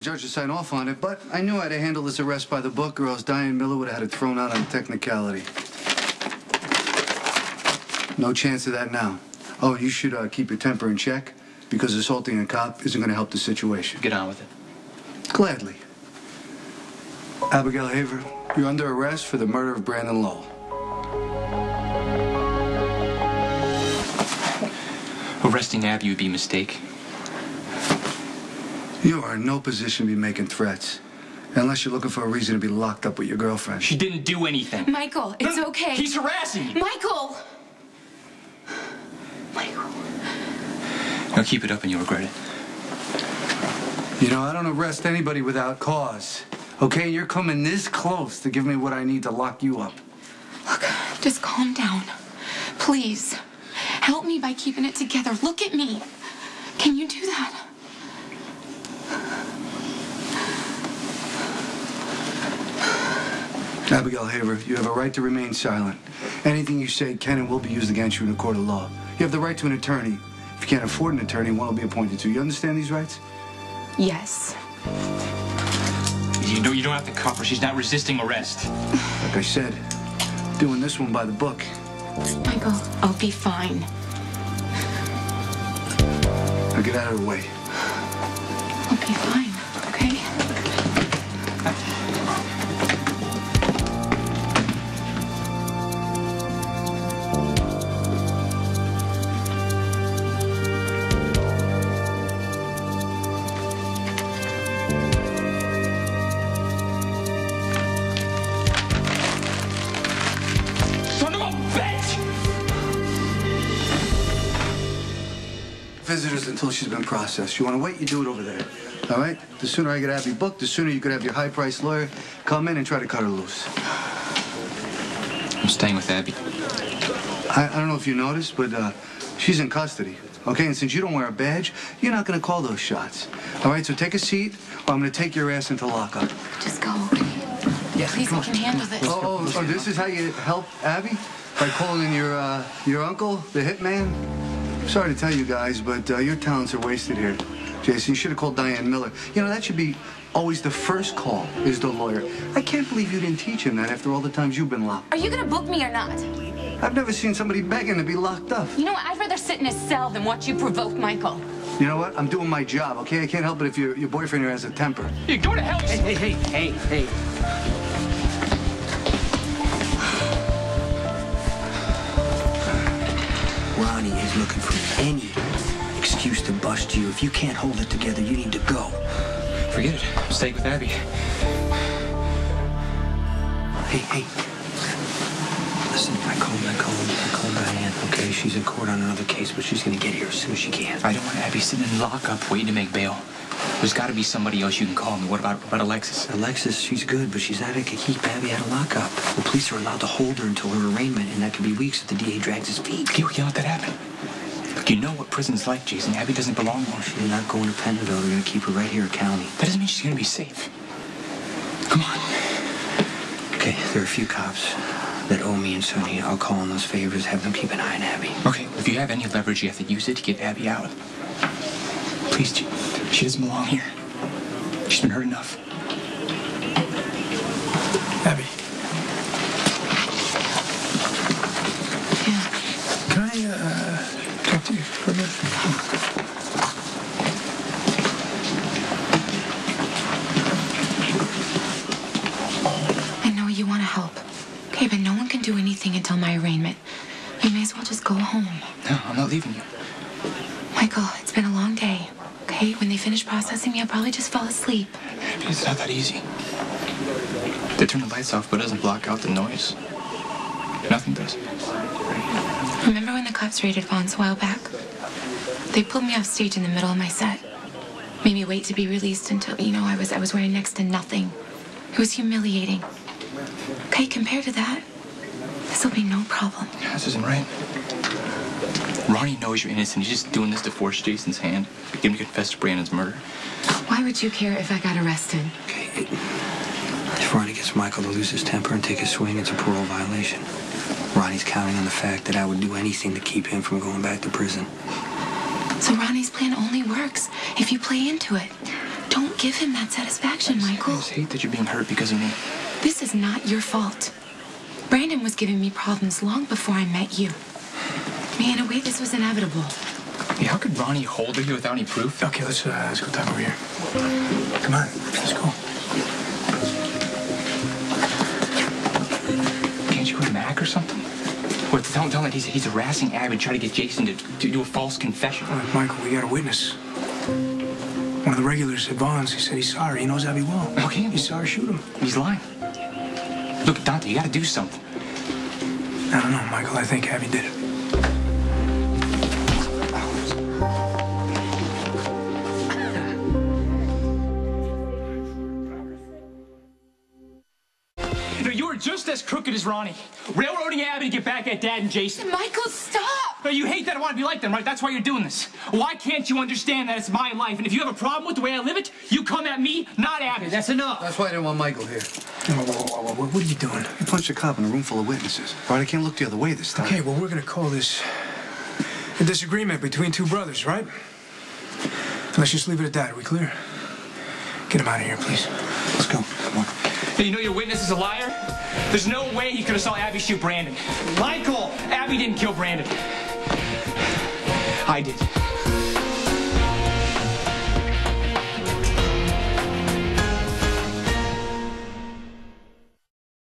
Judge to sign off on it, but I knew I had to handle this arrest by the book, or else Diane Miller would have had it thrown out on technicality. No chance of that now. Oh, you should keep your temper in check, because assaulting a cop isn't going to help the situation. Get on with it. Gladly. Abigail Haver, you're under arrest for the murder of Brandon Lowell. Arresting Abby would be a mistake. You are in no position to be making threats. Unless you're looking for a reason to be locked up with your girlfriend. She didn't do anything. Michael, it's okay. He's harassing me. Michael! Michael. Now keep it up and you'll regret it. You know, I don't arrest anybody without cause. Okay, you're coming this close to give me what I need to lock you up. Look, just calm down. Please. Help me by keeping it together. Look at me. Can you do that? Abigail Haver, you have a right to remain silent. Anything you say can and will be used against you in a court of law. You have the right to an attorney. If you can't afford an attorney, one will be appointed to you. You understand these rights? Yes. You don't have to cuff her. She's not resisting arrest. Like I said, doing this one by the book. Michael, I'll be fine. Now get out of the way. I'll be fine, okay? Visitors until she's been processed. You want to wait, you do it over there. All right? The sooner I get Abby booked, the sooner you could have your high-priced lawyer come in and try to cut her loose. I'm staying with Abby. I don't know if you noticed, but she's in custody. Okay, and since you don't wear a badge, you're not going to call those shots. All right, so take a seat, or I'm going to take your ass into lockup. Just go. Yeah, please, I can handle this. Oh, this is how you help Abby? By calling in your uncle, the hitman? Sorry to tell you guys, but your talents are wasted here. Jason, you should have called Diane Miller. You know, that should be always the first call, is the lawyer. I can't believe you didn't teach him that after all the times you've been locked. Are you gonna book me or not? I've never seen somebody begging to be locked up. You know what? I'd rather sit in a cell than watch you provoke Michael. You know what? I'm doing my job, okay? I can't help it if your boyfriend here has a temper. You're going to hell. Hey. Ronnie is looking for any excuse to bust you. If you can't hold it together, you need to go. Forget it. I'm staying with Abby. Hey. Listen, I called Diane, okay? She's in court on another case, but she's gonna get here as soon as she can. I don't want Abby sitting in lockup waiting to make bail. There's got to be somebody else you can call me. What about Alexis? Alexis, she's good, but she's not gonna keep Abby out of lockup. The police are allowed to hold her until her arraignment, and that could be weeks if the DA drags his feet. Okay, we can't let that happen. Look, you know what prison's like, Jason. Abby doesn't belong there. She's not going to Pentonville. They're gonna keep her right here at county. That doesn't mean she's gonna be safe. Come on. Okay, there are a few cops that owe me and Sonny. I'll call on those favors, have them keep an eye on Abby. Okay, if you have any leverage, you have to use it to get Abby out. Please, she doesn't belong here. She's been hurt enough. Abby. Yeah. Can I talk to you for a minute? I know you want to help. Okay, but no one can do anything until my arraignment. You may as well just go home. No, I'm not leaving you. Michael, it's been a long day. Okay, when they finish processing me, I'll probably just fall asleep. It's not that easy. They turn the lights off, but it doesn't block out the noise. Nothing does. Remember when the cops raided Vaughn's a while back? They pulled me off stage in the middle of my set. Made me wait to be released until, I was wearing next to nothing. It was humiliating. Okay, compared to that, this will be no problem. Yeah, this isn't right. Ronnie knows you're innocent. He's just doing this to force Jason's hand. Get him to confess to Brandon's murder. Why would you care if I got arrested? Okay, if Ronnie gets Michael to lose his temper and take a swing, it's a parole violation. Ronnie's counting on the fact that I would do anything to keep him from going back to prison. So Ronnie's plan only works if you play into it. Don't give him that satisfaction, Michael. I just hate that you're being hurt because of me. This is not your fault. Brandon was giving me problems long before I met you. In a way, this was inevitable. Hey, how could Ronnie hold her here without any proof? Okay, let's go talk over here. Come on, let's go. Can't you go to Mac or something? What, tell him that he's harassing Abby and try to get Jason to do a false confession. All right, Michael, we got a witness. One of the regulars at Vaughn's. He said he's sorry. He knows Abby well. Okay. He's sorry. Shoot him. He's lying. Look, Dante, you gotta do something. I don't know, Michael. I think Abby did it. You were just as crooked as Ronnie. Railroading Abby to get back at Dad and Jason. Michael, stop! But you hate that I want to be like them, right? That's why you're doing this. Why can't you understand that it's my life? And if you have a problem with the way I live it, you come at me, not Abby. That's enough. That's why I didn't want Michael here. Whoa. What are you doing? You punched a cop in a room full of witnesses. All right, I can't look the other way this time. Okay, well, we're gonna call this a disagreement between two brothers, right? Let's just leave it at that. Are we clear? Get him out of here, please. Let's go. Come on. Hey, you know your witness is a liar? There's no way he could have saw Abby shoot Brandon. Michael! Abby didn't kill Brandon. I did.